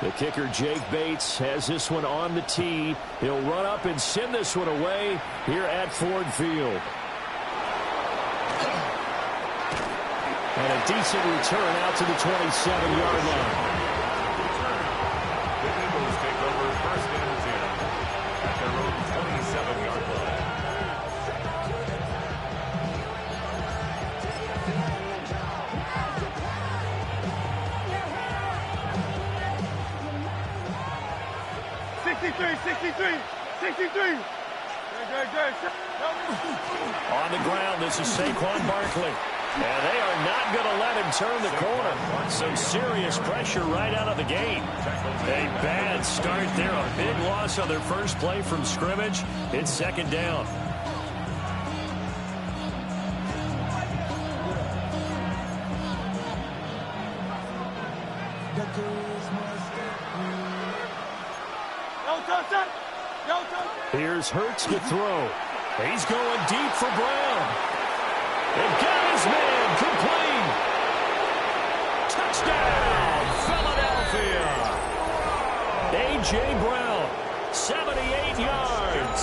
The kicker, Jake Bates, has this one on the tee. He'll run up and send this one away here at Ford Field. And a decent return out to the 27-yard line. The Eagles take over first and 10 at their own 27-yard line. On the ground, this is Saquon Barkley. And they are not going to let him turn the corner. Some serious pressure right out of the gate. A bad start there. A big loss on their first play from scrimmage. It's second down. Here's Hurts to throw. He's going deep for Brown. And got his man complete. Touchdown, Philadelphia. A.J. Brown, 78 yards.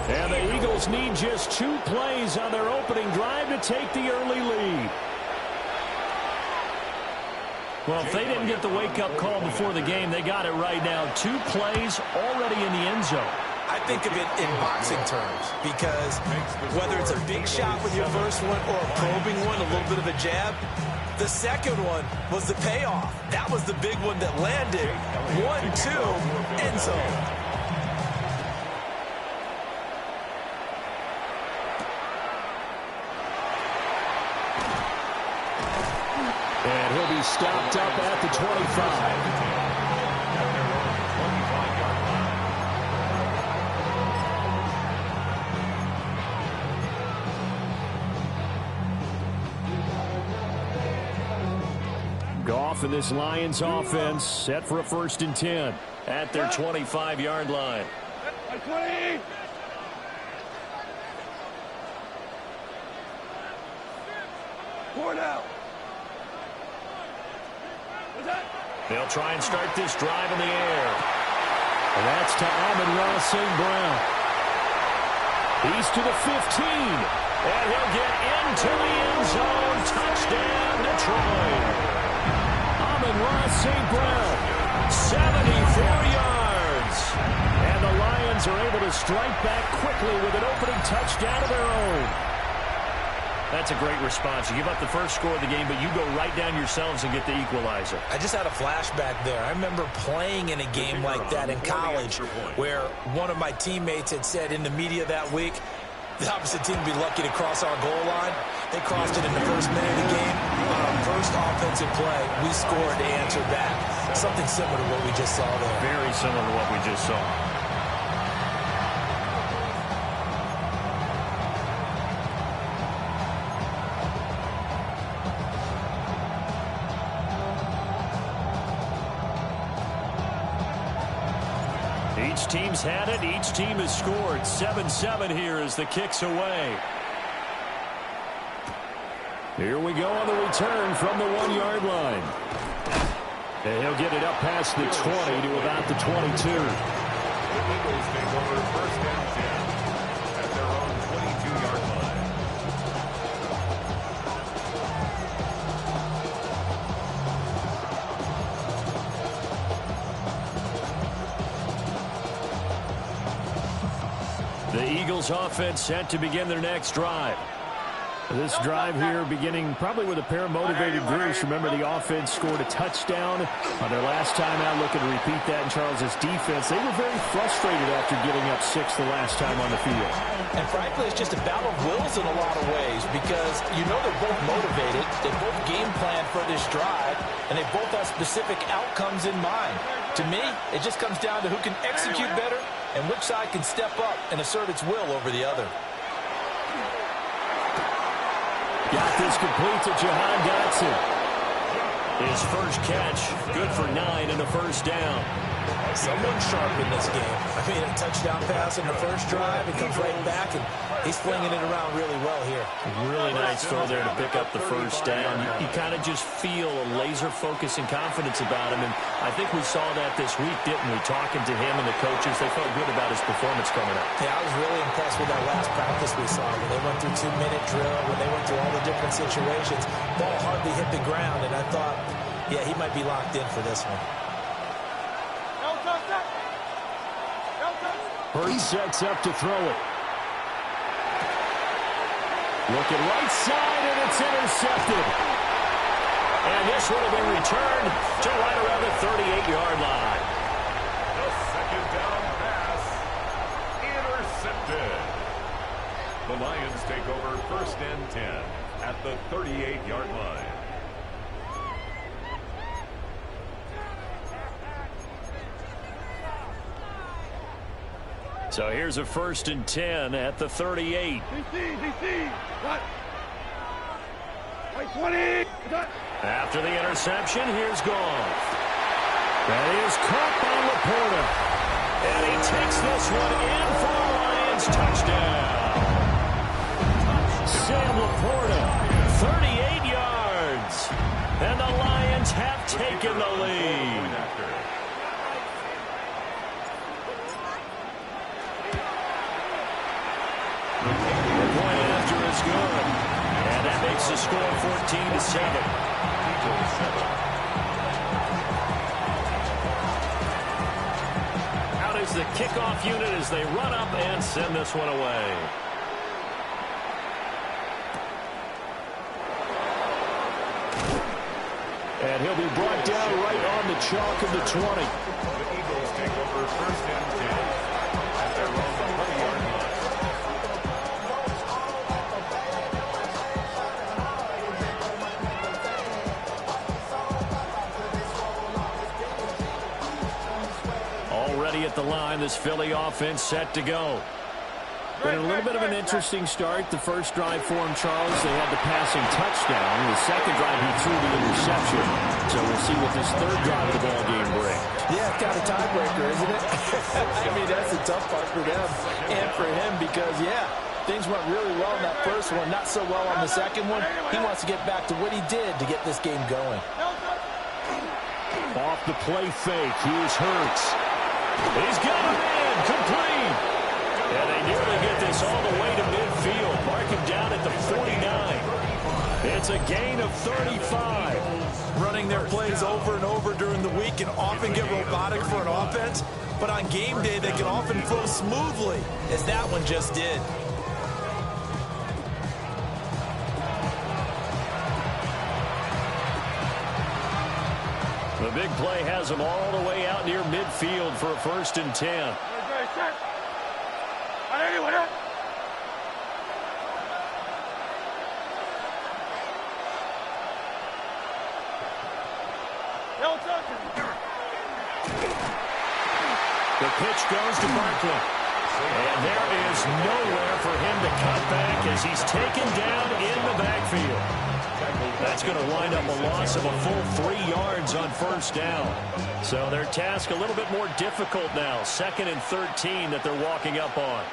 And the Eagles need just 2 plays on their opening drive to take the early lead. Well, if they didn't get the wake-up call before the game, they got it right now. 2 plays already in the end zone. I think of it in boxing terms because whether it's a big shot with your first one or a probing one, a little bit of a jab, the second one was the payoff. That was the big one that landed. 1-2, end zone. And he'll be stopped up at the 25. Goff and this Lions offense set for a 1st and 10 at their 25-yard line. 20. Four now. They'll try and start this drive in the air. And that's to Amon-Ra St. Brown. He's to the 15. And he'll get into the end zone. Touchdown, Detroit. Amon-Ra St. Brown, 74 yards. And the Lions are able to strike back quickly with an opening touchdown of their own. That's a great response. You give up the first score of the game, but you go right down yourselves and get the equalizer. I just had a flashback there. I remember playing in a game like that in college where one of my teammates had said in the media that week, the opposite team would be lucky to cross our goal line. They crossed it in the first minute of the game. On our first offensive play, we scored to answer back. Something similar to what we just saw there. Very similar to what we just saw. Each team's had it. Each team has scored. 7-7 here as the kick's away. Here we go on the return from the 1-yard line. And he'll get it up past the 20 to about the 22. The Eagles take over first and 10 at their own 22-yard line. The Eagles offense set to begin their next drive. This drive here beginning probably with a pair of motivated groups. Remember, the offense scored a touchdown on their last time out. Looking to repeat that in Charles's defense. They were very frustrated after giving up 6 the last time on the field. And frankly, it's just a battle of wills in a lot of ways because you know they're both motivated. They both game plan for this drive, and they both have specific outcomes in mind. To me, it just comes down to who can execute better and which side can step up and assert its will over the other. Got this complete to Jahan Dotson. His first catch, good for 9 and a first down. Someone's sharp in this game. I mean, a touchdown pass in the first drive. It comes right back, and he's flinging it around really well here. Really nice throw there to pick up the first down. You kind of just feel a laser focus and confidence about him, and I think we saw that this week, didn't we? Talking to him and the coaches, they felt good about his performance coming up. Yeah, I was really impressed with that last practice we saw when they went through 2-minute drill, when they went through all the different situations. Ball hardly hit the ground, and I thought, yeah, he might be locked in for this one. Hurts sets up to throw it. Looking right side, and it's intercepted. And this will have been returned to right around the 38-yard line. The second down pass intercepted. The Lions take over 1st and 10 at the 38-yard line. So here's a 1st and 10 at the 38. DC, what? Right 20. After the interception, here's Goff. That is caught by Laporta. And he takes this one in for a Lions touchdown. Sam Laporta, 38 yards. And the Lions have taken the lead. Good. And that makes the score 14-7. Out is the kickoff unit as they run up and send this one away. And he'll be brought down right on the chalk of the 20. The Eagles take over 1st and 10 at their own 20-yard line. Already at the line, this Philly offense set to go. Been a little bit of an interesting start. The first drive for him, Charles, they had the passing touchdown. The second drive, he threw the interception. So we'll see what this third drive of the ball game brings. Yeah, it's kind of tiebreaker, isn't it? I mean, that's the tough part for them and for him because, yeah, things went really well in that first one, not so well on the second one. He wants to get back to what he did to get this game going. Off the play fake, here's Hurts. He's got him in, complete. And they nearly get this all the way to midfield. Mark him down at the 49. It's a gain of 35. Running their plays over and over during the week can often get robotic for an offense, but on game day they can often flow smoothly, as that one just did. The big play has him all the way out near midfield for a 1st and 10. The pitch goes to Barkley. And there is nowhere for him to cut back as he's taken down in the backfield. That's going to wind up a loss of a full 3 yards on 1st down. So their task a little bit more difficult now. 2nd and 13 that they're walking up on.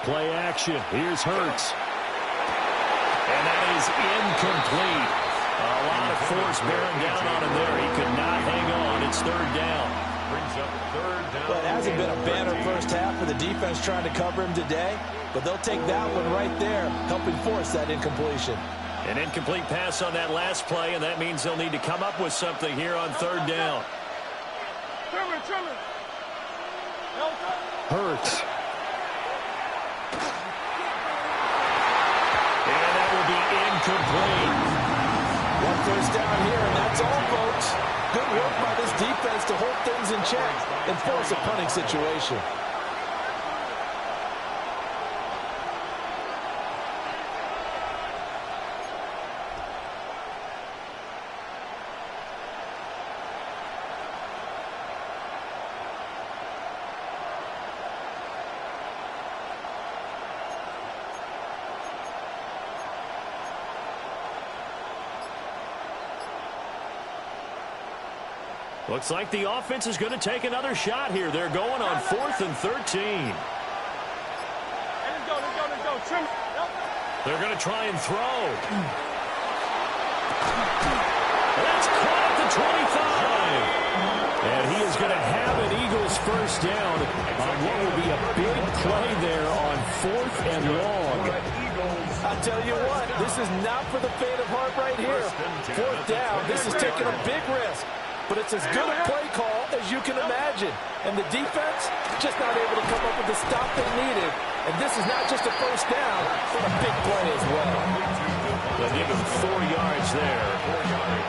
Play action. Here's Hurts. And that is incomplete. A lot of force bearing down on him there. He could not hang on. It's 3rd down. Brings up 3rd down. Well, it hasn't been a banner first half for the defense trying to cover him today, but they'll take that one right there, helping force that incompletion. An incomplete pass on that last play, and that means they'll need to come up with something here on 3rd down. Hurts. And that will be incomplete. 1 first down here, and that's all, folks. Good work by this defense to hold things in check and force a punting situation. Looks like the offense is going to take another shot here. They're going on 4th and 13. Let's go. Trim. Yep. They're going to try and throw. That's caught at the 25. And he is going to have an Eagles first down on what will be a big play there on 4th and long. I tell you what, this is not for the faint of heart right here. 4th down, this is taking a big risk. But it's as good a play call as you can imagine. And the defense just not able to come up with the stop they needed. And this is not just a first down, but a big play as well. They'll give him 4 yards there.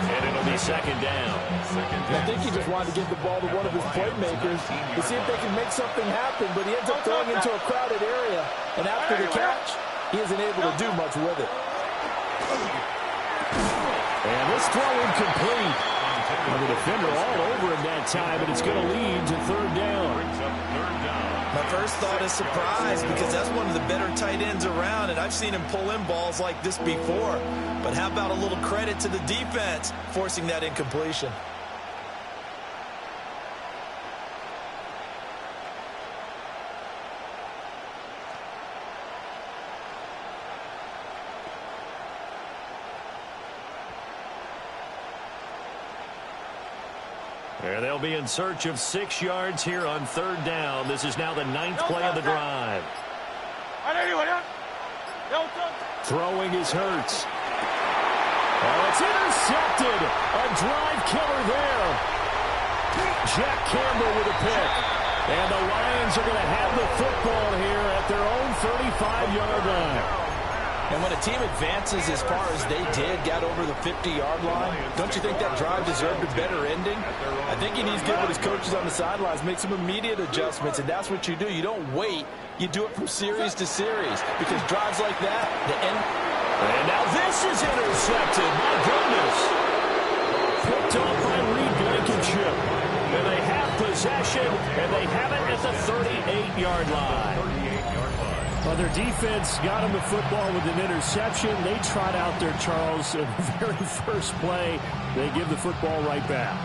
And it'll be 2nd down. I think he just wanted to give the ball to one of his playmakers to see if they can make something happen. But he ends up throwing into a crowded area. And after the catch, he isn't able to do much with it. And this throw incomplete. Well, the defender all over him that time, and it's going to lead to 3rd down. My first thought is surprise because that's one of the better tight ends around, and I've seen him pull in balls like this before. But how about a little credit to the defense forcing that incompletion? They'll be in search of 6 yards here on 3rd down. This is now the 9th play of the drive. Throwing is Hurts. Oh, it's intercepted. A drive killer there. Jack Campbell with a pick. And the Lions are going to have the football here at their own 35-yard line. And when a team advances as far as they did, got over the 50-yard line, don't you think that drive deserved a better ending? I think he needs to get with his coaches on the sidelines, make some immediate adjustments, and that's what you do. You don't wait. You do it from series to series because drives like that, the end. And now this is intercepted. My goodness. Picked off by Reed Blankenship. And they have possession, and they have it at the 38-yard line. Well, their defense got him the football with an interception. They trot out there, Charles, in the very first play. They give the football right back.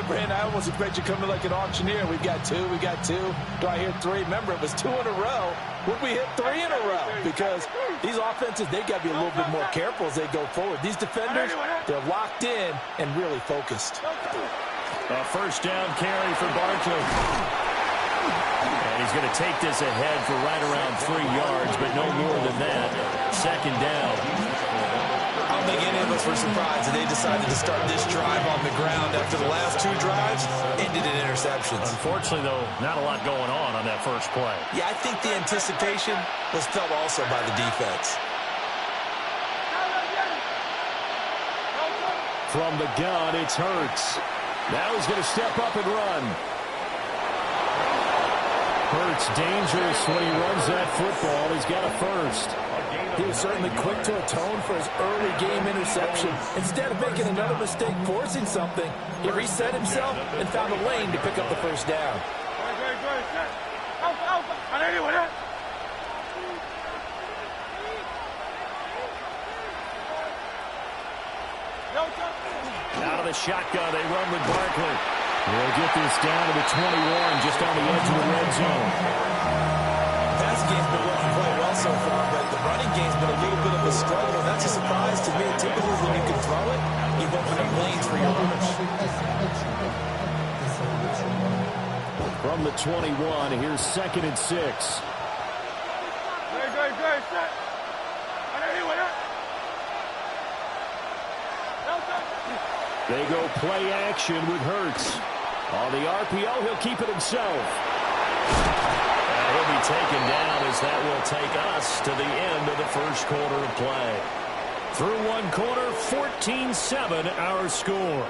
Brandon, I almost expect you coming like an auctioneer. We've got 2. Do I hear 3? Remember, it was 2 in a row. Would we hit 3 in a row? Because these offenses, they got to be a little bit more careful as they go forward. These defenders, they're locked in and really focused. A first down carry for Barkley. And he's going to take this ahead for right around 3 yards, but no more than that. 2nd down. I don't think any of us were surprised that they decided to start this drive on the ground after the last 2 drives ended in interceptions. Unfortunately, though, not a lot going on that first play. Yeah, I think the anticipation was felt also by the defense. From the gun, it's Hurts. Now he's going to step up and run. Hurts dangerous when he runs that football. He's got a first. He was certainly quick to atone for his early game interception. Instead of making another mistake forcing something, he reset himself and found a lane to pick up the first down. Out of the shotgun, they run with Barkley. They'll get this down to the 21, just on the edge of the red zone. Pass game's been working quite well so far, but the running game's been a little bit of a struggle. That's a surprise to me. Typically, when you can throw it, you open up lanes for your runners. From the 21, here's 2nd and 6. They go play action with Hurts. On the RPO, he'll keep it himself. He'll be taken down as that will take us to the end of the first quarter of play. Through one quarter, 14-7 our score.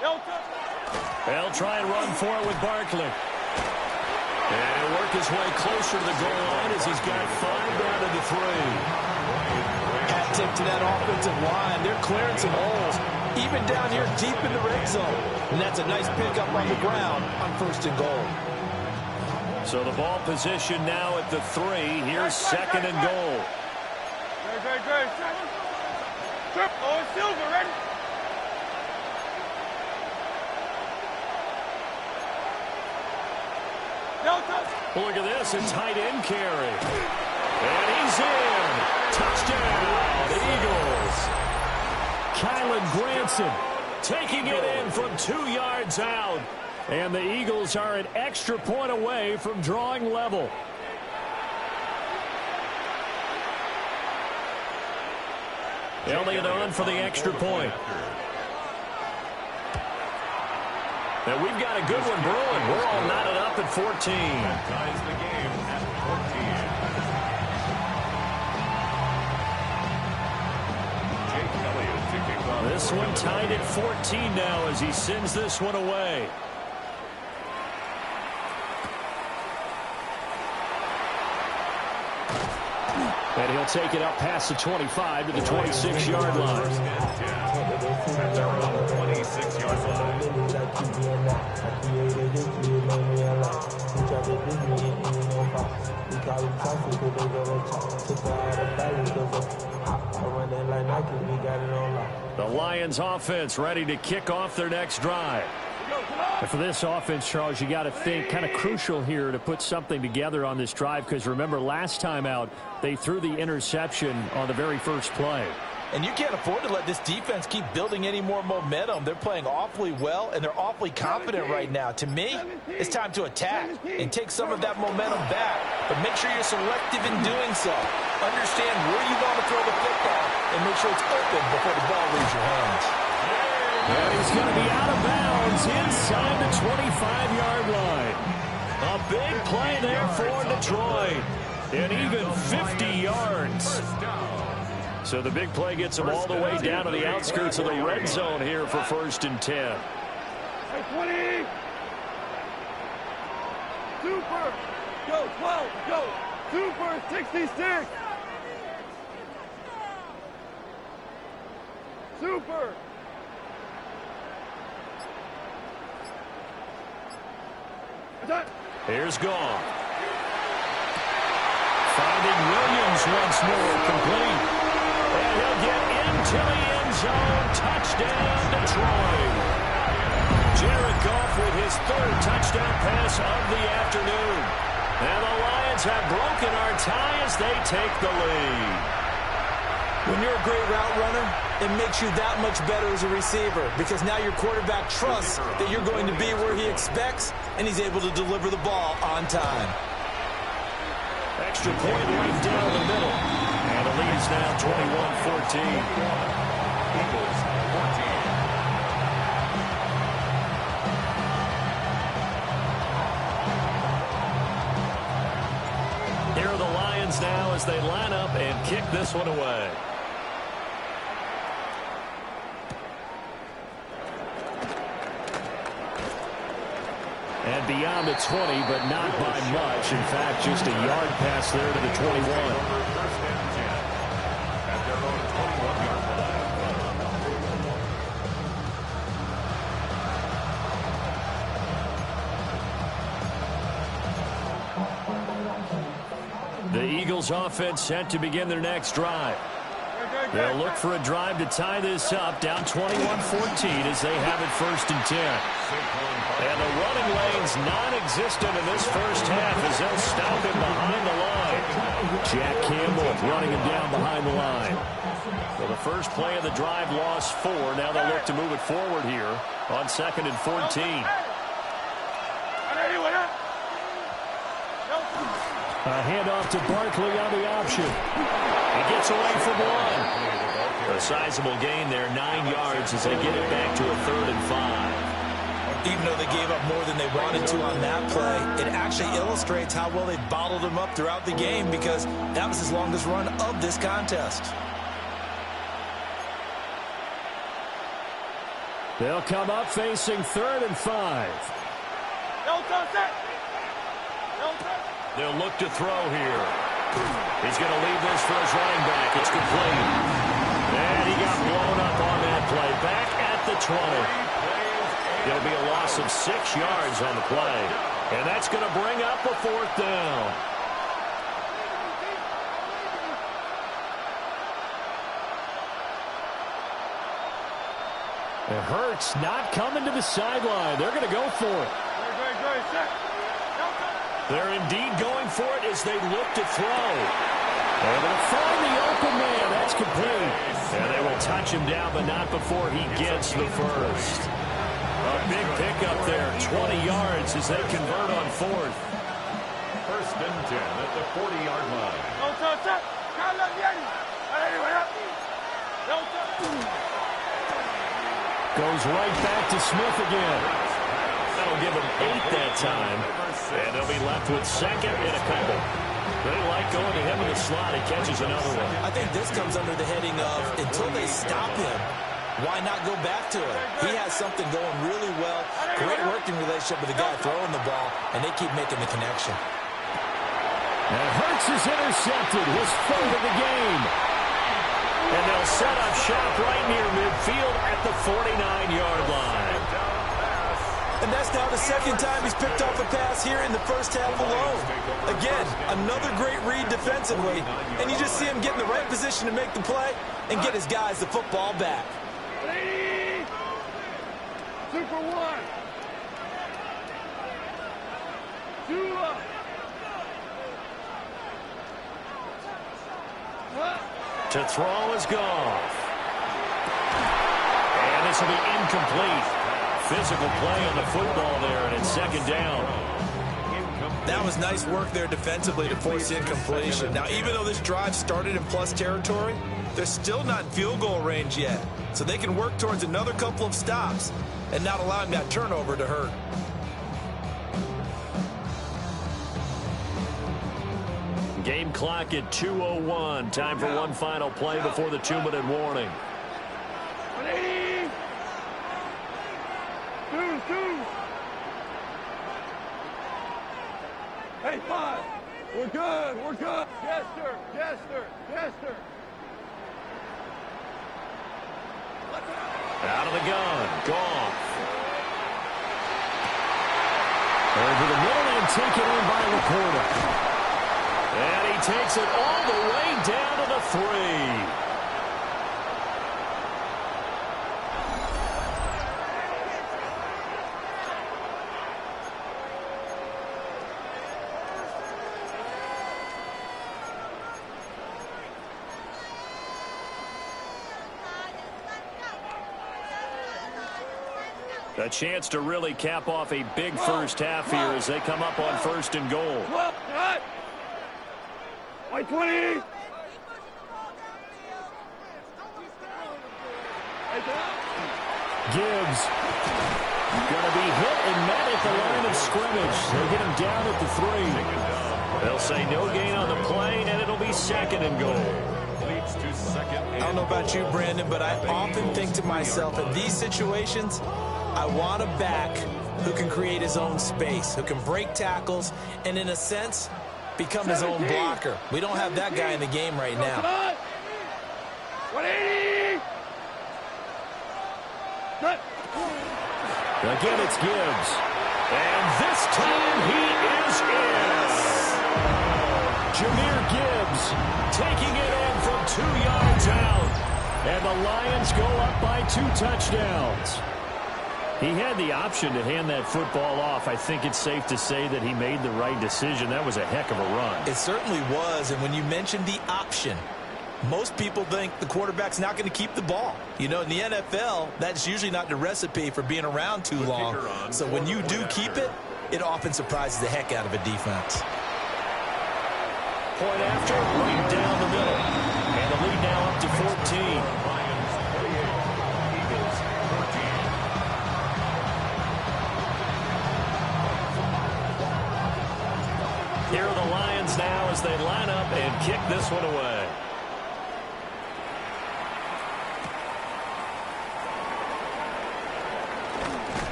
They'll try and run for it with Barkley. And he'll work his way closer to the goal line as he's got 5 down to the 3. Hat tip to that offensive line. They're clearing some holes, even down here deep in the red zone. And that's a nice pickup on the ground on 1st and goal. So the ball position now at the 3. Here's 2nd and goal. Good. Oh, it's Silver, ready? Look at this, a tight end carry. And he's in. Touchdown, Eagles. Kylen Granson taking it in from 2 yards out. And the Eagles are an extra point away from drawing level. Elliott on for the extra point. Now we've got a good one brewing. We're all knotted up at 14. Ties the game at 14. Jake Elliott to kick off. This one tied at 14 now as he sends this one away. And he'll take it up past the 25 to the 26-yard line. At their own 26-yard line. The Lions offense ready to kick off their next drive. And for this offense, Charles, you got to think kind of crucial here to put something together on this drive, because remember last time out they threw the interception on the very first play. And you can't afford to let this defense keep building any more momentum. They're playing awfully well, and they're awfully confident right now. To me, it's time to attack and take some of that momentum back. But make sure you're selective in doing so. Understand where you want to throw the football and make sure it's open before the ball leaves your hands. And he's going to be out of bounds inside the 25-yard line. A big play there for Detroit. And even 50 yards. So the big play gets them all the way down to the outskirts of the red zone here for 1st and 10. 20. Super. Go, 12. Go. Super 66. Super. Here's Goff. Finding Williams once more, complete. And he'll get into the end zone. Touchdown, Detroit. Jared Goff with his 3rd touchdown pass of the afternoon. And the Lions have broken our tie as they take the lead. When you're a great route runner, it makes you that much better as a receiver, because now your quarterback trusts that you're going to be where he expects, and he's able to deliver the ball on time. Extra point right down the middle. And the lead is now 21-14. Eagles 14. Here are the Lions now as they line up and kick this one away. And beyond the 20, but not by much. In fact, just a yard pass there to the 21. First and 10. At their own 21-yard line. The Eagles offense set to begin their next drive. They'll look for a drive to tie this up, down 21-14 as they have it 1st and 10. And the running lane's non-existent in this first half as they'll stop him behind the line. Jack Campbell running him down behind the line. So the first play of the drive lost 4. Now they'll look to move it forward here on 2nd and 14. A handoff to Barkley on the option. He gets away from 1. A sizable gain there, 9 yards as they get it back to a 3rd and 5. Even though they gave up more than they wanted to on that play, it actually illustrates how well they bottled him up throughout the game, because that was his longest run of this contest. They'll come up facing 3rd and 5. They'll look to throw here. He's going to leave this for his running back. It's complete. And he got blown up on that play. Back at the 20. There'll be a loss of 6 yards on the play. And that's going to bring up a 4th down. It hurts not coming to the sideline. They're going to go for it. They're indeed going for it as they look to throw. They're going to find the open man. That's complete. And they will touch him down, but not before he gets the first. A big pickup there, 20 yards as they convert on 4th. 1st and 10 at the 40-yard line. Goes right back to Smith again. That'll give him 8 that time. And they'll be left with 2nd and a couple. They like going to him in the slot. He catches another one. I think this comes under the heading of until they stop him, why not go back to it? He has something going really well. Great working relationship with the guy throwing the ball, and they keep making the connection. And Hurts is intercepted. His 3rd of the game. And they'll set up shop right near midfield at the 49-yard line. And that's now the 2nd time he's picked off a pass here in the first half alone. Again, another great read defensively, and you just see him get in the right position to make the play and get his guys the football back. Super 1. 2 up. To throw is Goff. And this will be incomplete. Physical play on the football there, and it's 2nd down. That was nice work there defensively to force incompletion. Now, even though this drive started in plus territory, they're still not in field goal range yet. So they can work towards another couple of stops and not allowing that turnover to hurt. Game clock at 2:01. Time for one final play before the 2-minute warning. 180. 2. Hey, 5. We're good. We're good. Jester. Out of the gun. Goff. Over the middle and taken in by Laporta. And he takes it all the way down to the 3. A chance to really cap off a big first half here as they come up on 1st and goal. White 20. Gibbs going to be hit and met at the line of scrimmage. They'll get him down at the 3. They'll say no gain on the play, and it'll be 2nd and goal. I don't know about you, Brandon, but I often think to myself, in these situations, I want a back who can create his own space, who can break tackles, and in a sense, become his own blocker. We don't have that guy in the game right now. 180. Again, it's Gibbs. And this time he is in. Jahmyr Gibbs taking it in from 2 yards out. And the Lions go up by 2 touchdowns. He had the option to hand that football off. I think it's safe to say that he made the right decision. That was a heck of a run. It certainly was. And when you mentioned the option, most people think the quarterback's not going to keep the ball. You know, in the NFL, that's usually not the recipe for being around too long. So when you do keep it, it often surprises the heck out of a defense. Point after, right down the middle. And the lead now up to 14. Here are the Lions now as they line up and kick this one away.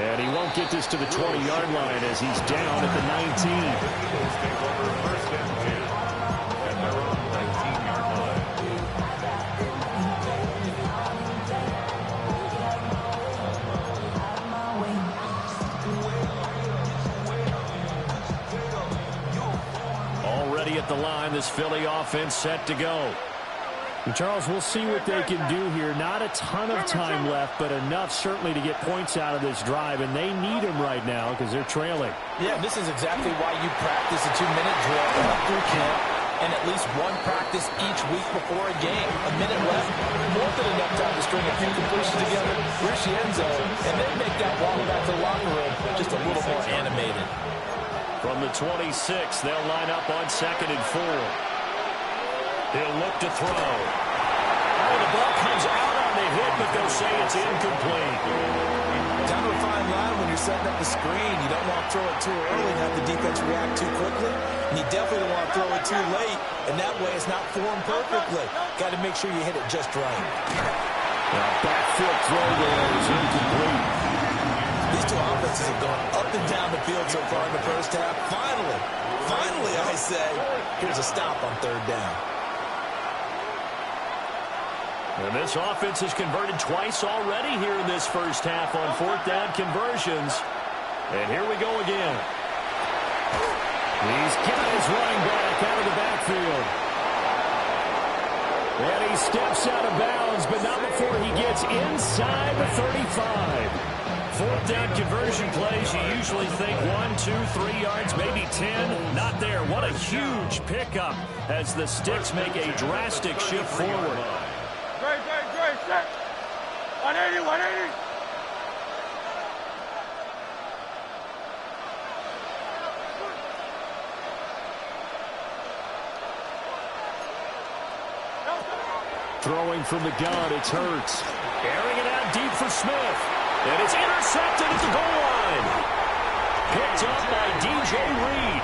And he won't get this to the 20-yard line as he's down at the 19. Already at the line, this Philly offense set to go. And Charles, we'll see what they can do here. Not a ton of time left, but enough certainly to get points out of this drive, and they need them right now because they're trailing. Yeah, this is exactly why you practice a 2-minute drill up through camp and at least one practice each week before a game. A minute left, more than enough time to string a few completions together, reach the end zone, and then make that walk back to the locker room just a little more animated. From the 26, they'll line up on 2nd and 4. He'll look to throw. Oh, the ball comes out on the hit, but they'll say it's incomplete. Down to a fine line when you're setting up the screen. You don't want to throw it too early and have the defense react too quickly. And you definitely don't want to throw it too late, and that way it's not formed perfectly. Got to make sure you hit it just right. Now, backfield throw there is incomplete. These two offenses have gone up and down the field so far in the first half. Finally, I say, here's a stop on 3rd down. And this offense has converted twice already here in this first half on 4th down conversions. And here we go again. He's got his running back out of the backfield. And he steps out of bounds, but not before he gets inside the 35. 4th down conversion plays, you usually think 1, 2, 3 yards, maybe 10. Not there. What a huge pickup as the Sticks make a drastic shift forward. Great, set. 180, 180. Throwing from the gun, it's Hurts. Airing it out deep for Smith. And it's intercepted at the goal line. Picked up by DJ Reed.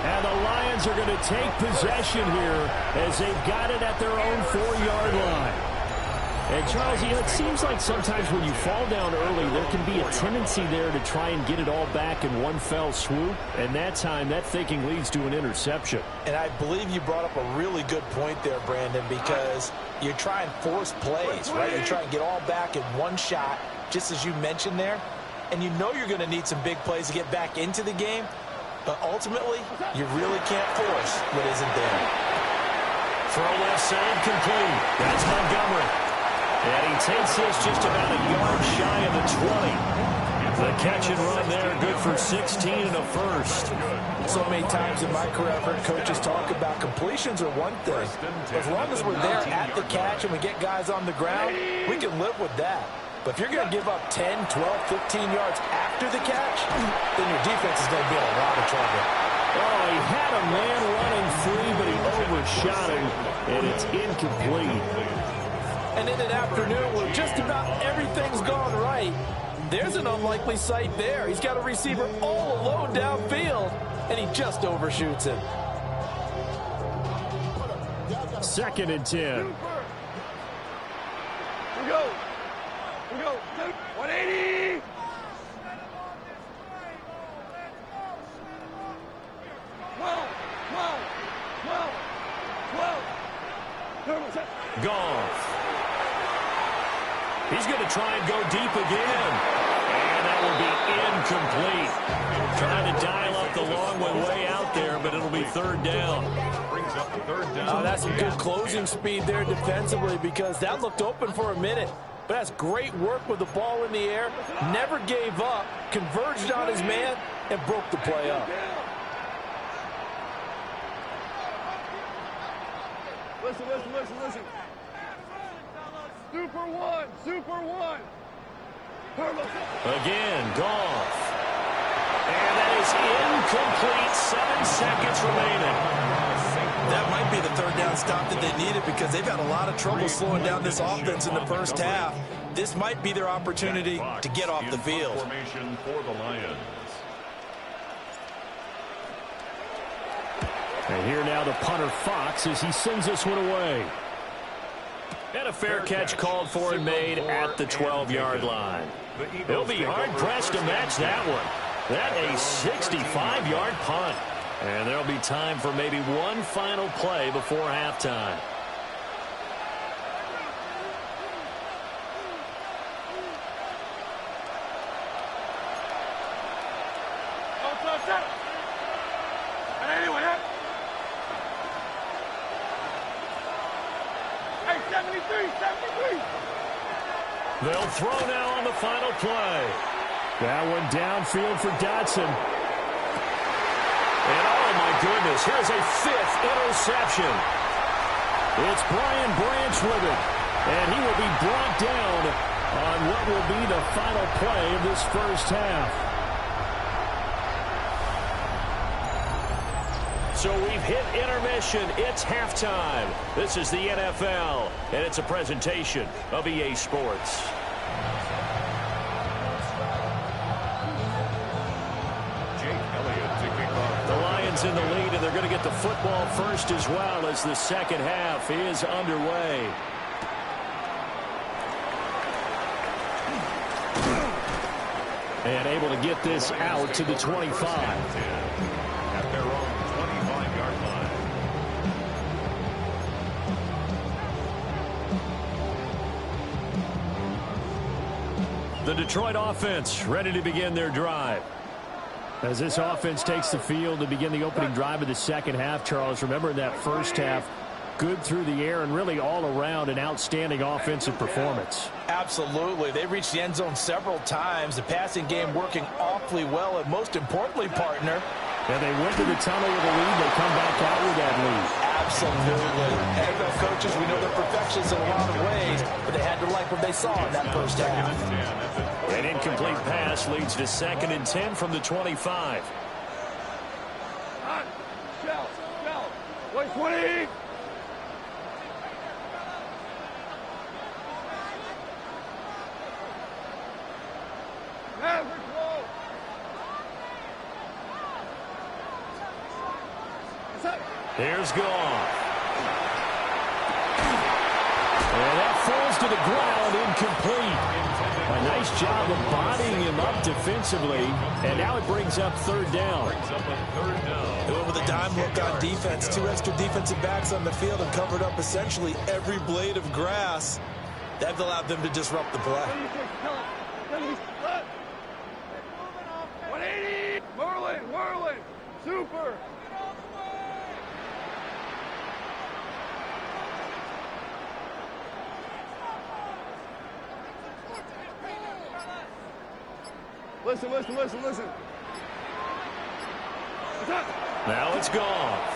And the Lions are going to take possession here as they've got it at their own 4-yard line. And, Charles, you know, it seems like sometimes when you fall down early, there can be a tendency there to try and get it all back in one fell swoop. And that time, that thinking leads to an interception. And I believe you brought up a really good point there, Brandon, because you try and force plays, right? You try and get all back in one shot, just as you mentioned there. And you know you're going to need some big plays to get back into the game. But ultimately, you really can't force what isn't there. Throw left side complete. That's Montgomery. And he takes this just about a yard shy of the 20. The catch and run there, good for 16 and a first. So many times in my career, I've heard coaches talk about completions are one thing. As long as we're there at the catch and we get guys on the ground, we can live with that. But if you're going to give up 10, 12, 15 yards after the catch, then your defense is going to be in a lot of trouble. Oh, he had a man running free, but he overshot him, and it's incomplete. And in an afternoon where just about everything's gone right, there's an unlikely sight there. He's got a receiver all alone downfield, and he just overshoots him. 2nd and 10. We go. 180. Goff. He's going to try and go deep again. And that will be incomplete. Trying to dial up the long one way out there, but it'll be 3rd down. Brings up the 3rd down. Oh, that's some good closing speed there defensively because that looked open for a minute. But that's great work with the ball in the air. Never gave up, converged on his man, and broke the play up. Listen. Super one. Again, Goff. And that is incomplete. 7 seconds remaining. That might be the 3rd down stop that they needed because they've had a lot of trouble slowing down this offense in the first half. This might be their opportunity to get off the field. Formation for the Lions. And here now the punter Fox as he sends this one away. And a fair catch called for and made at the 12-yard line. They'll be hard-pressed to match that one. That a 65-yard punt. And there'll be time for maybe one final play before halftime. They'll throw now on the final play. That one downfield for Dotson. And oh my goodness, here's a 5th interception. It's Brian Branch with it. And he will be brought down on what will be the final play of this first half. So we've hit intermission. It's halftime. This is the NFL, and it's a presentation of EA Sports. The Lions in the lead, and they're going to get the football first as well as the second half is underway. And able to get this out to the 25. The Detroit offense ready to begin their drive. As this offense takes the field to begin the opening drive of the second half, Charles, remember in that first half, good through the air and really all around an outstanding offensive performance. Absolutely. They reached the end zone several times. The passing game working awfully well, and most importantly, partner. Yeah, they went to the tunnel with a lead. They come back out with that lead. Absolutely. NFL coaches, we know they're perfectionists in a lot of ways, but they had to like what they saw in that first half. An incomplete pass leads to 2nd and 10 from the 25. Wait, 20. Here's Goff. And that falls to the ground, incomplete. A nice job of bodying him up defensively, and now it brings up 3rd down. They went with a dime look on defense, 2 extra defensive backs on the field and covered up essentially every blade of grass. That allowed them to disrupt the play. 180. Whirling. Super. Listen. Now it's Goff.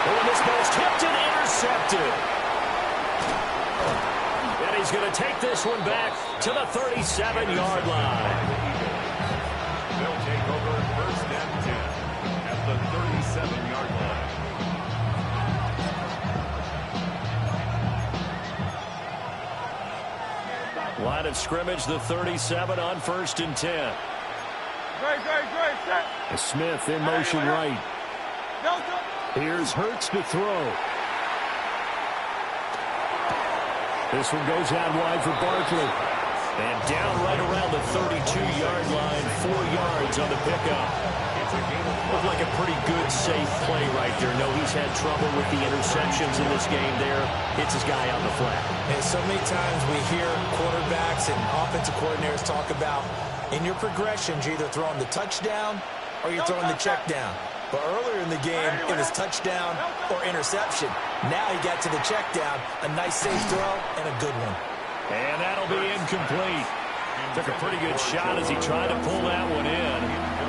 Oh, this ball's tipped and intercepted. And he's going to take this one back to the 37-yard line. They'll take over 1st and 10 at the 37-yard line. Line of scrimmage, the 37 on 1st and 10. Great. Set. Smith in motion right. Here's Hurts to throw. This one goes out wide for Barkley. And down right around the 32-yard line, 4 yards on the pickup. Looked like a pretty good, safe play right there. No, he's had trouble with the interceptions in this game there. Hits his guy on the flat. And so many times we hear quarterbacks and offensive coordinators talk about in your progressions, you're either throwing the touchdown or you're throwing the check down. But earlier in the game, it was touchdown or interception. Now he got to the check down. A nice safe throw and a good one. And that'll be incomplete. Took a pretty good shot as he tried to pull that one in.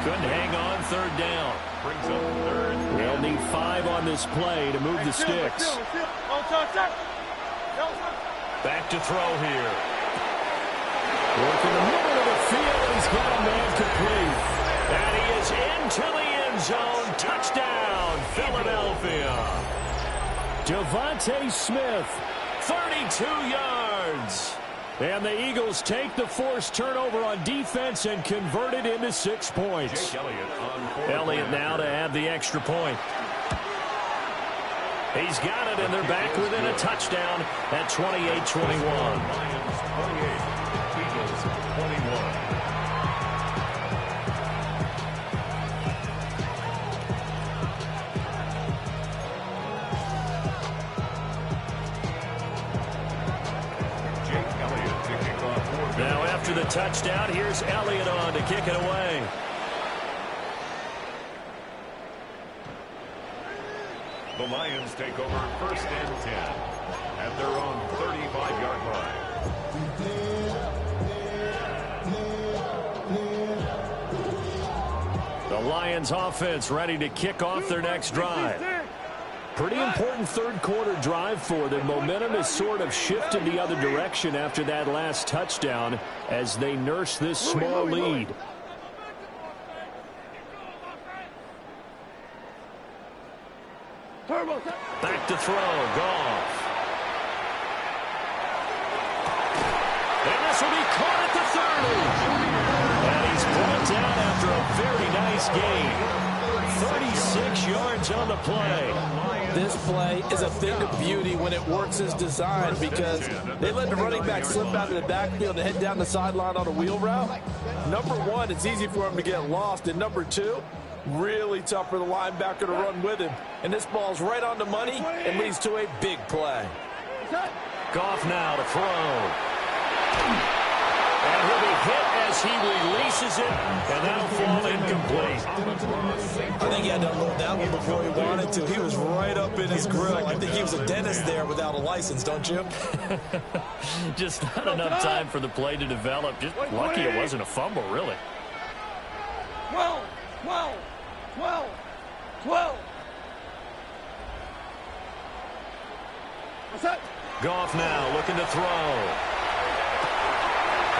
Couldn't hang on 3rd down. Brings up 3rd. They'll need 5 on this play to move the sticks. Back to throw here. Work in the middle of the field. He's got a man complete. And he is into the end zone. Touchdown, Philadelphia. Devontae Smith, 32 yards. And the Eagles take the forced turnover on defense and convert it into 6 points. Elliott now to add the extra point. He's got it, and they're back within a touchdown at 28-21. Lions 28, Eagles 21. Now after the touchdown, here's Elliott on to kick it away. The Lions take over 1st and 10 at their own 35-yard line. The Lions offense ready to kick off their next drive. Pretty important third-quarter drive for them. Momentum is sort of shifted the other direction after that last touchdown as they nurse this small lead. Back to throw, Goff. And this will be caught at the 30. And he's brought down after a very nice gain. 36 yards on the play. This play is a thing of beauty when it works as designed because they let the running back slip out of the backfield and head down the sideline on a wheel route. Number one, it's easy for him to get lost. And number two, really tough for the linebacker to run with him. And this ball's right on the money and leads to a big play. Goff now to throw. And he'll be hit as he releases it, and that'll fall incomplete. I think he had to unload that one before he wanted to. He was right up in his grill. I think he was a dentist there without a license, don't you? Just not enough time for the play to develop. Just lucky it wasn't a fumble, really. 12, 12, 12, 12. What's that? Goff now looking to throw.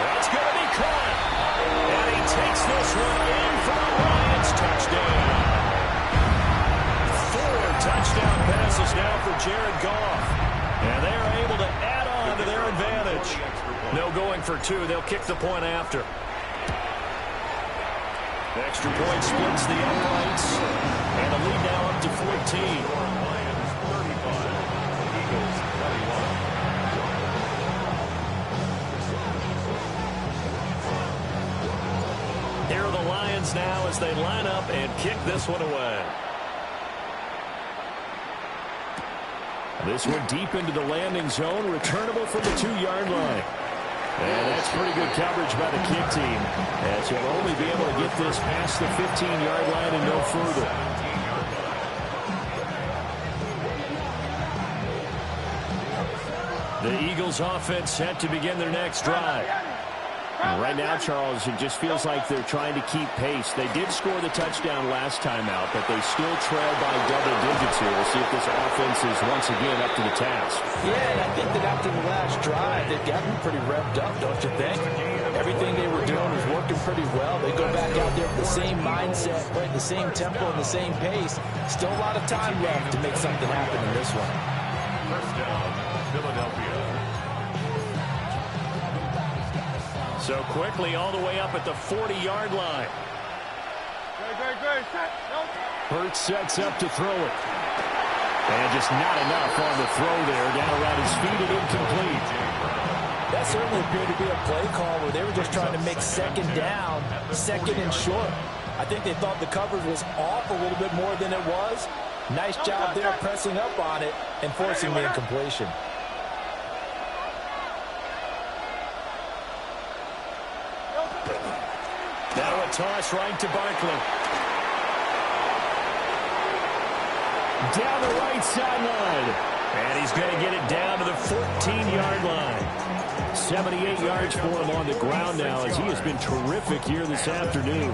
That's going to be caught. And he takes this one in for a Lions touchdown. 4 touchdown passes now for Jared Goff. And they are able to add on to their advantage. No going for 2. They'll kick the point after. The extra point splits the uprights. And the lead now up to 14. Here are the Lions now as they line up and kick this one away. This one deep into the landing zone, returnable from the 2-yard line. And that's pretty good coverage by the kick team, as he'll only be able to get this past the 15-yard line and no further. The Eagles offense set to begin their next drive. Right now, Charles, it just feels like they're trying to keep pace. They did score the touchdown last time out, but they still trail by double digits here. We'll see if this offense is once again up to the task. Yeah, and I think that after the last drive, they've gotten pretty revved up, don't you think? Everything they were doing was working pretty well. They go back out there with the same mindset, playing the same tempo and the same pace. Still a lot of time left to make something happen in this one. First down, Philadelphia. So quickly all the way up at the 40-yard line. Hurts sets up to throw it. And just not enough on the throw there. Down around his feet and incomplete. That certainly appeared to be a play call where they were just trying to make second down, second and short. I think they thought the coverage was off a little bit more than it was. Nice job there pressing up on it and forcing the incompletion. Now a toss right to Barkley. Down the right sideline. And he's going to get it down to the 14-yard line. 78 yards for him on the ground now as he has been terrific here this afternoon.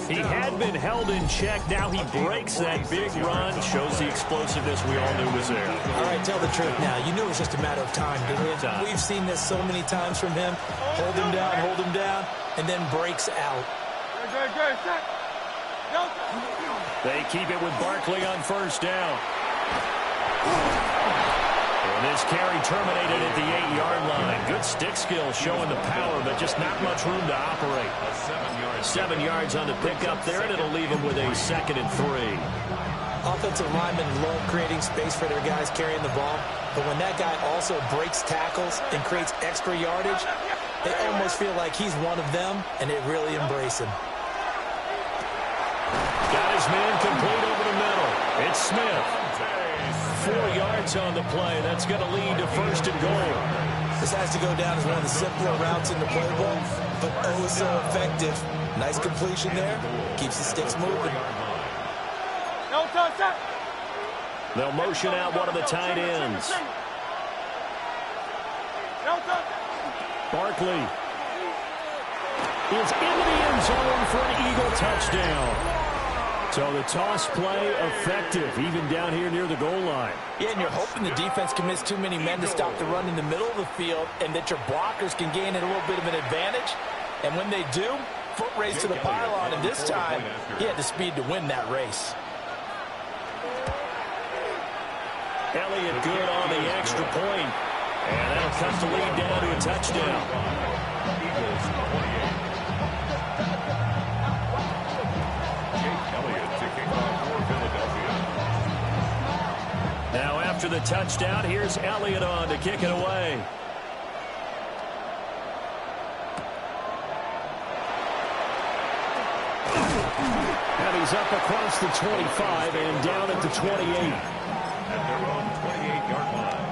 He had been held in check. Now he breaks that big run. Shows the explosiveness we all knew was there. All right, tell the truth now. You knew it was just a matter of time, didn't it? We've seen this so many times from him. Hold him down, and then breaks out. They keep it with Barkley on first down. And this carry terminated at the 8-yard line. Good stick skill showing the power, but just not much room to operate. 7 yards on the pickup there, and it'll leave him with a 2nd and 3. Offensive linemen love creating space for their guys carrying the ball, but when that guy also breaks tackles and creates extra yardage, they almost feel like he's one of them, and they really embrace him. Got his man complete over the middle. It's Smith. 4 yards on the play. That's going to lead to first and goal. This has to go down as one of the simpler routes in the playbook, but oh so effective. Nice completion there. Keeps the sticks moving. They'll motion out one of the tight ends. Barkley is into the end zone for an Eagle touchdown. So the toss play effective, even down here near the goal line. Yeah, and you're hoping the defense can miss too many men to stop the run in the middle of the field and that your blockers can gain a little bit of an advantage. And when they do, foot race to the pylon, and this time he had the speed to win that race. Elliott good on the extra point. And that'll cut the lead down to a touchdown. Now after the touchdown, here's Elliott on to kick it away. And he's up across the 25 and down at the 28. At their own 28-yard line.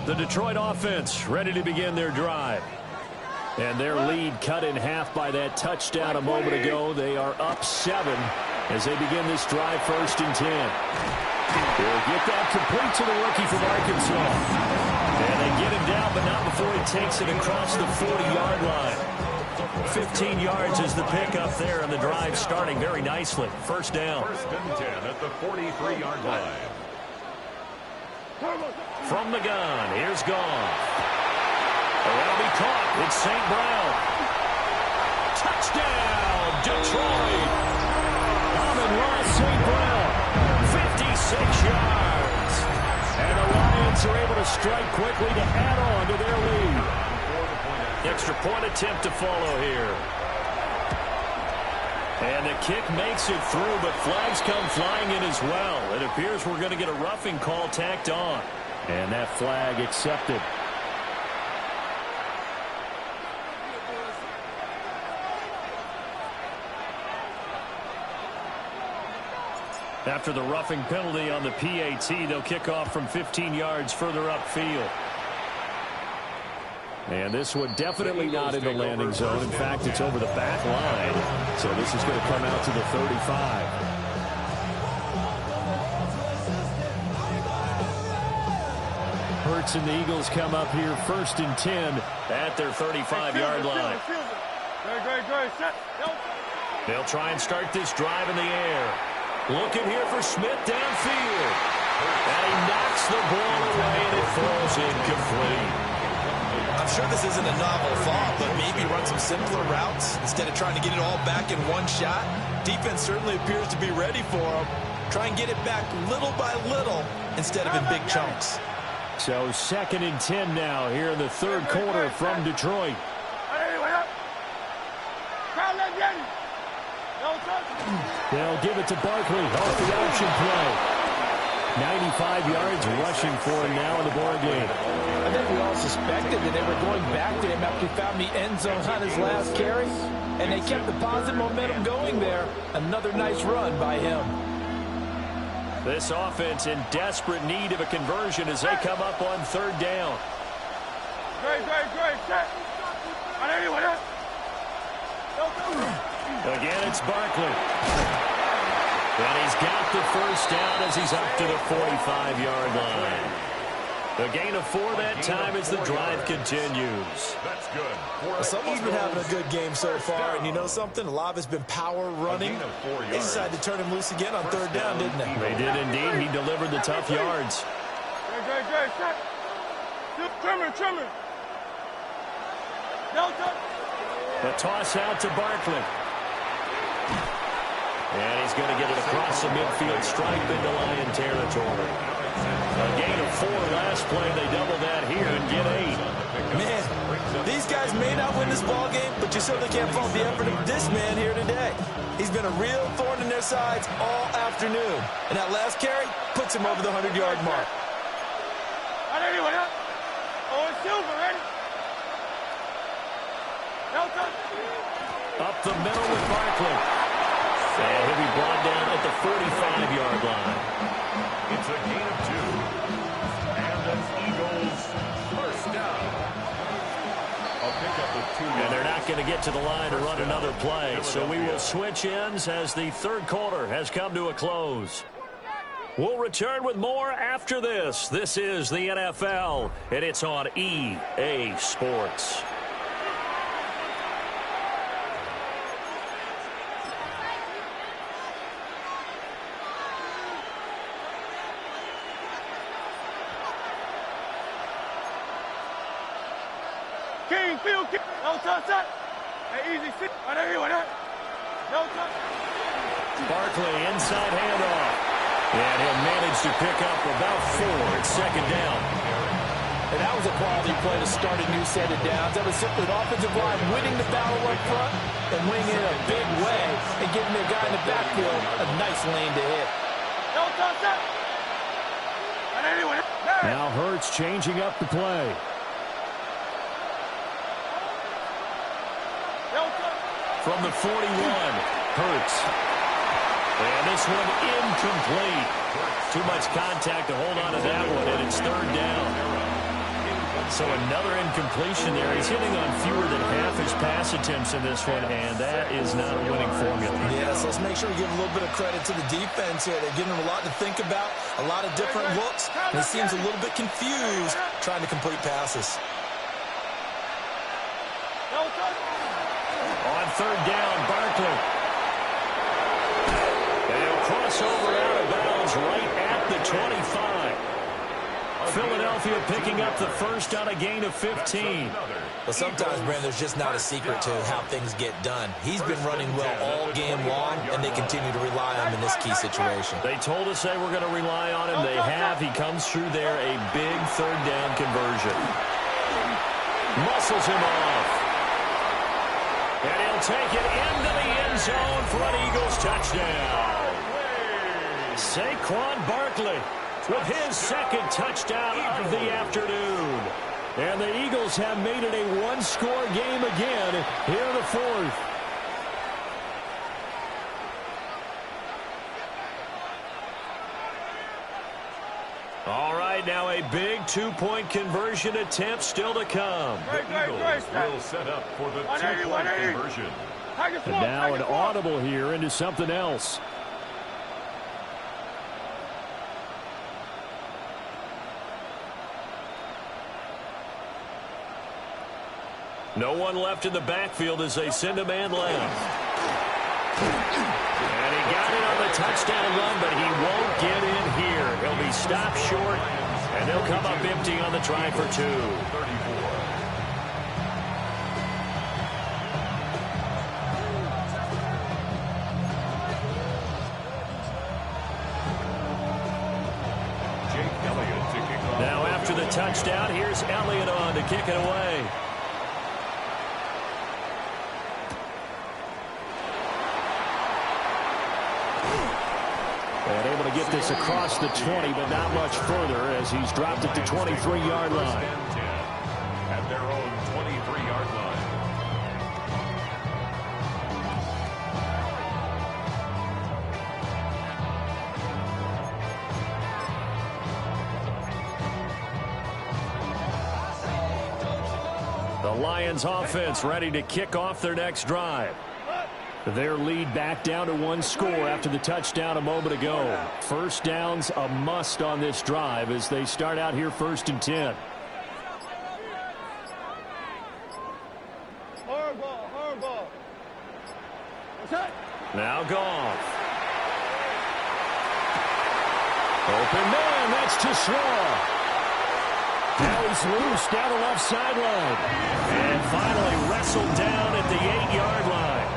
The Detroit offense ready to begin their drive. And their lead cut in half by that touchdown a moment ago. They are up 7 as they begin this drive, 1st and 10. They'll get that complete to the rookie from Arkansas. And they get him down, but not before he takes it across the 40-yard line. 15 yards is the pickup there, and the drive starting very nicely. First down. 1st and 10 at the 43-yard line. From the gun, here's Goff. That'll be caught. It's St. Brown. Touchdown, Detroit. Amon-Ra St. Brown, 56 yards. And the Lions are able to strike quickly to add on to their lead. Extra point attempt to follow here. And the kick makes it through, but flags come flying in as well. It appears we're going to get a roughing call tacked on. And that flag accepted. After the roughing penalty on the PAT, they'll kick off from 15 yards further upfield. And this one definitely not in the landing zone. In fact, it's over the back line. So this is going to come out to the 35. Hurts and the Eagles come up here 1st and 10 at their 35-yard line. They'll try and start this drive in the air. Looking here for Smith downfield. And he knocks the ball away, and it falls incomplete. I'm sure this isn't a novel thought, but maybe run some simpler routes instead of trying to get it all back in one shot. Defense certainly appears to be ready for him. Try and get it back little by little instead of in big chunks. So 2nd and 10 now here in the 3rd quarter from Detroit. They'll give it to Barkley off the option play. 95 yards rushing for him now in the ball game. I think we all suspected that they were going back to him after he found the end zone on his last carry, and they kept the positive momentum going there. Another nice run by him. This offense in desperate need of a conversion as they come up on 3rd down. Again, it's Barkley. And he's got the first down as he's up to the 45-yard line. A gain of 4 that time as the drive continues. That's good. Someone's been having a good game so far, and you know something? A lot of it's been power running. They decided to turn him loose again on 3rd down, didn't they? They did indeed. He delivered the tough yards. The toss out to Barkley. And he's going to get it across the midfield stripe into Lion territory. A gain of 4 last play. They double that here and get 8. Man, these guys may not win this ball game, but you certainly can't fault the effort of this man here today. He's been a real thorn in their sides all afternoon. And that last carry puts him over the 100-yard mark. Up the middle with Barkley. And he'll be brought down at the 45-yard line. It's a gain of 2. And that's Eagles first down. I'll pick up with 2. And they're not going to get to the line to run another play. So we will switch ends as the third quarter has come to a close. We'll return with more after this. This is the NFL, and it's on EA Sports. King, field kick. No touch that. Hey, easy sit. No touch. Barkley inside handoff. And he'll manage to pick up about 4 at second down. And that was a quality play to start a new set of downs. That was simply an offensive line winning the battle up front and winning it in a big way and giving their guy in the backfield a nice lane to hit. No touch that. Now Hurts changing up the play. From the 41, Hurts. And this one incomplete. Too much contact to hold on to that one, and it's third down. So another incompletion there. He's hitting on fewer than half his pass attempts in this one, and that is not a winning formula. Yes, let's make sure we give a little bit of credit to the defense here. They're giving him a lot to think about, a lot of different looks, and he seems a little bit confused trying to complete passes. On third down, Barkley. They'll cross over out of bounds right at the 25. Philadelphia picking up the first on a gain of 15. But sometimes, Brandon, there's just not a secret to how things get done. He's been running well all game long, and they continue to rely on him in this key situation. They told us they were going to rely on him. They have. He comes through there, a big third down conversion. Muscles him off. And he'll take it into the end zone for an Eagles touchdown. Saquon Barkley with his second touchdown of the afternoon. And the Eagles have made it a one-score game again here in the fourth. All right, now a big two-point conversion attempt still to come. The Eagles will set up for the two-point conversion. And now an audible here into something else. No one left in the backfield as they send a man left. And he got it on the touchdown run, but he won't get in here. He'll be stopped short, and they'll come up empty on the try for 2. Now after the touchdown, here's Elliott on to kick it away. And able to get this across the 20, but not much further as he's dropped it to 23-yard line. At their own 23-yard line. The Lions offense ready to kick off their next drive. Their lead back down to 1 score after the touchdown a moment ago. First down's a must on this drive as they start out here 1st and 10. Hard ball. Now Goff. Open man, that's Tesla. Now he's loose down the left sideline. And finally wrestled down at the 8-yard line.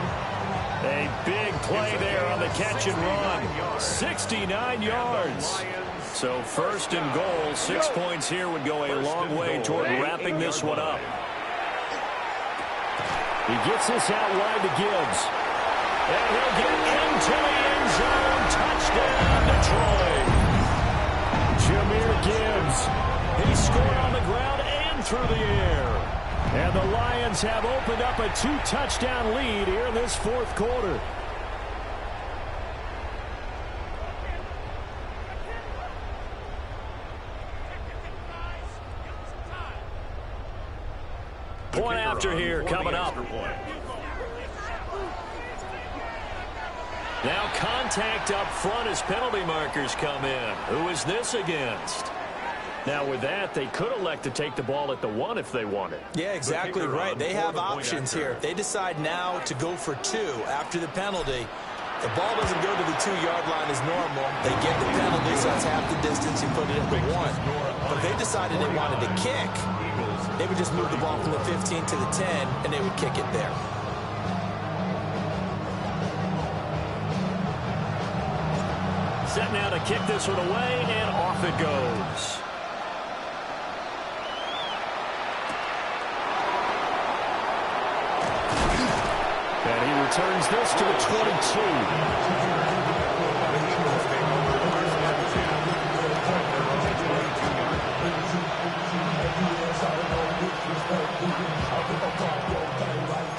A big play there on the catch and run. 69 yards. So first and goal, 6 points here would go a long way toward wrapping this one up. He gets this out wide to Gibbs. And he'll get into the end zone. Touchdown, Detroit. Jahmyr Gibbs. He scored on the ground and through the air. And the Lions have opened up a 2-touchdown lead here in this fourth quarter. Point after here coming up. Now contact up front as penalty markers come in. Who is this against? Now with that, they could elect to take the ball at the 1 if they wanted. Yeah, exactly right. They have options here. If they decide now to go for 2 after the penalty, the ball doesn't go to the 2-yard line as normal. They get the penalty, so that's half the distance. You put it at the 1. But if they decided they wanted to kick, they would just move the ball from the 15 to the 10, and they would kick it there. Set now to kick this one away, and off it goes. And he returns this to the 22.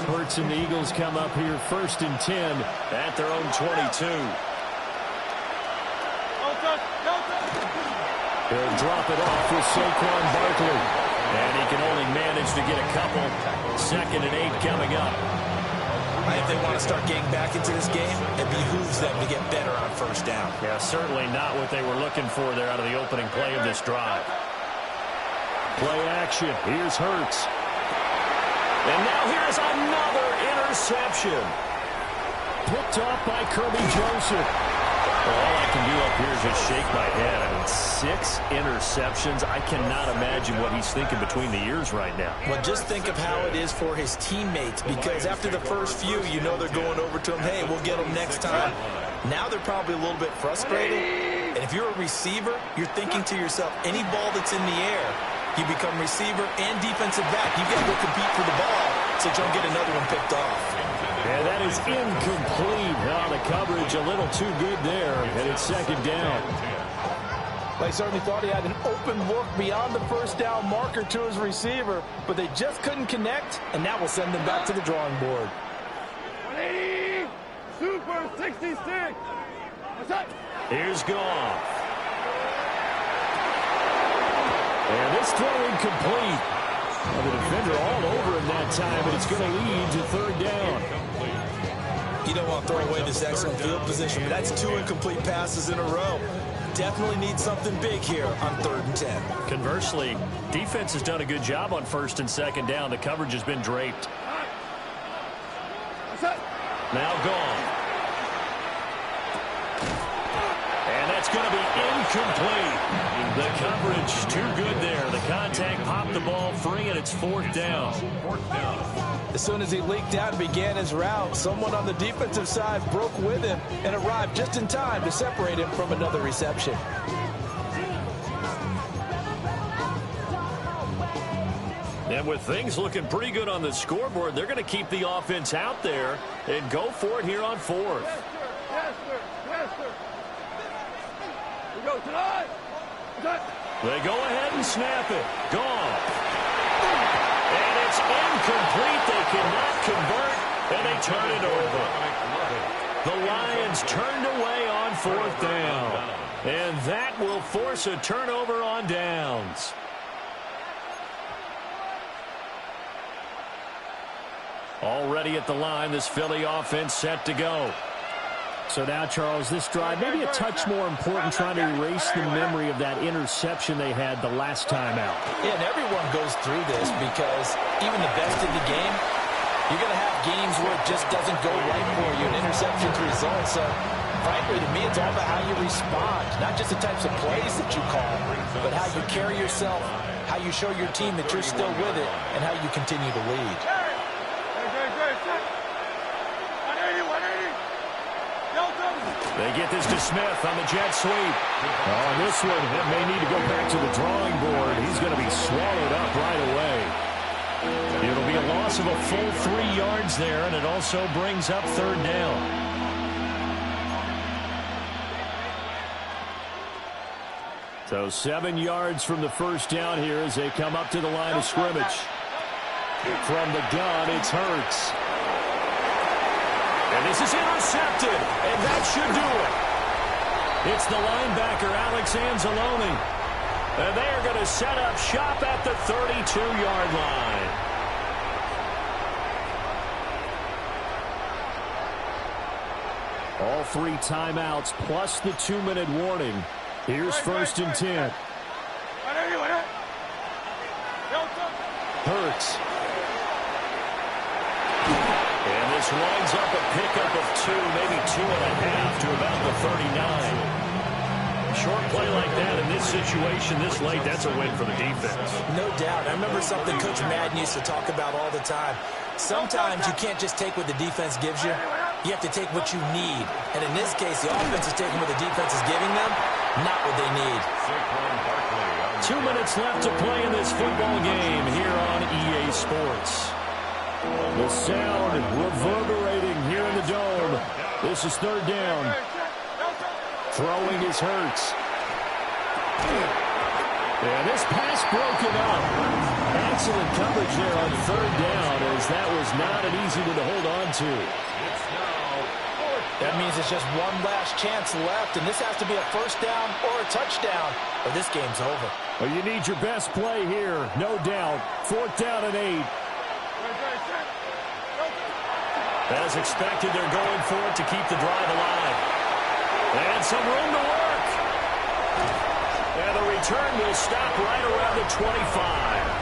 Hurts and the Eagles come up here first and 10 at their own 22. He'll drop it off with Saquon Barkley. And he can only manage to get a couple. 2nd and 8 coming up. If they want to start getting back into this game, it behooves them to get better on first down. Yeah, certainly not what they were looking for there out of the opening play of this drive. Play action. Here's Hurts. And now here's another interception. Picked off by Kirby Joseph. All I can do up here is just shake my head. I mean, 6 interceptions. I cannot imagine what he's thinking between the ears right now. Well, just think of how it is for his teammates, because after the first few, you know they're going over to him, hey, we'll get him next time. Now they're probably a little bit frustrated. And if you're a receiver, you're thinking to yourself, any ball that's in the air, you become receiver and defensive back. You've got to go compete for the ball so you don't get another one picked off. And that is incomplete. Now the coverage a little too good there, and it's 2nd down. They certainly thought he had an open look beyond the first down marker to his receiver, but they just couldn't connect, and that will send them back to the drawing board. 180, Super 66. What's up? Here's Goff. And this throw incomplete. Well, the defender all over him that time, and it's going to lead to 3rd down. You don't want to throw away this excellent field position, but that's 2 incomplete passes in a row. Definitely need something big here on 3rd and 10. Conversely, defense has done a good job on 1st and 2nd down. The coverage has been draped. Now gone. And that's going to be incomplete. The coverage too good there. The contact popped the ball free, and it's 4th down. As soon as he leaked out and began his route, someone on the defensive side broke with him and arrived just in time to separate him from another reception. And with things looking pretty good on the scoreboard, they're going to keep the offense out there and go for it here on 4th. Yes, sir. Yes, sir. We go tonight. They go ahead and snap it. Gone. And it's incomplete. They cannot convert, and they turn it over. The Lions turned away on 4th down. And that will force a turnover on downs. Already at the line, this Philly offense set to go. So now, Charles, this drive maybe a touch more important, trying to erase the memory of that interception they had the last time out. Yeah, and everyone goes through this because even the best in the game, you're going to have games where it just doesn't go right for you, and interceptions result. So, frankly, to me, it's all about how you respond, not just the types of plays that you call, but how you carry yourself, how you show your team that you're still with it, and how you continue to lead. They get this to Smith on the jet sweep. On this one, it may need to go back to the drawing board. He's going to be swallowed up right away. It'll be a loss of a full 3 yards there, and it also brings up third down. So 7 yards from the first down here as they come up to the line of scrimmage. From the gun, it's Hurts. And this is intercepted, and that should do it. It's the linebacker, Alex Anzalone. And they're going to set up shop at the 32-yard line. All 3 timeouts plus the 2-minute warning. Here's first and 10. Hurts. And this winds up a pickup of 2, maybe 2.5 to about the 39. Short play like that in this situation this late, that's a win for the defense. No doubt. I remember something Coach Madden used to talk about all the time. Sometimes you can't just take what the defense gives you. You have to take what you need. And in this case, the offense is taking what the defense is giving them, not what they need. 2 minutes left to play in this football game here on EA Sports. The sound reverberating here in the dome. This is third down. Throwing is Hurts. And this pass broken up. Excellent coverage there on third down, as that was not an easy one to hold on to. That means it's just one last chance left, and this has to be a first down or a touchdown, or this game's over. Well, you need your best play here, no doubt. 4th down and 8. As expected, they're going for it to keep the drive alive. And some room to work. And the return will stop right around the 25.